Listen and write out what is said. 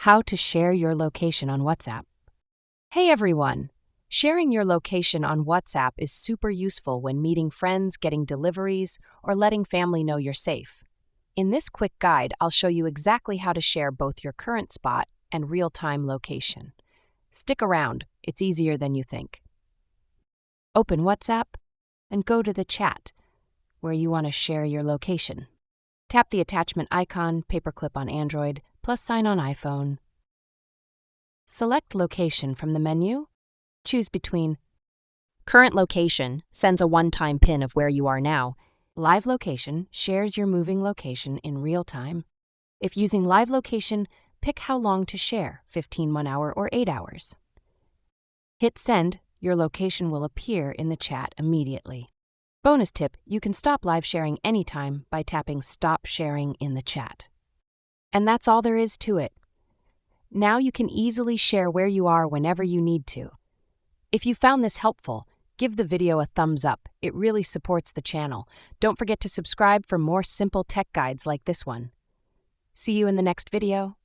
How to share your location on WhatsApp. Hey everyone! Sharing your location on WhatsApp is super useful when meeting friends, getting deliveries, or letting family know you're safe. In this quick guide, I'll show you exactly how to share both your current spot and real-time location. Stick around, it's easier than you think. Open WhatsApp and go to the chat, where you want to share your location. Tap the attachment icon, paperclip on Android, +sign on iPhone. Select Location from the menu. Choose between Current location sends a one-time pin of where you are now. Live Location shares your moving location in real time. If using Live Location, pick how long to share, 15 1 hour or 8 hours. Hit Send, your location will appear in the chat immediately. Bonus tip, you can stop live sharing anytime by tapping Stop Sharing in the chat. And that's all there is to it. Now you can easily share where you are whenever you need to. If you found this helpful, give the video a thumbs up. It really supports the channel. Don't forget to subscribe for more simple tech guides like this one. See you in the next video.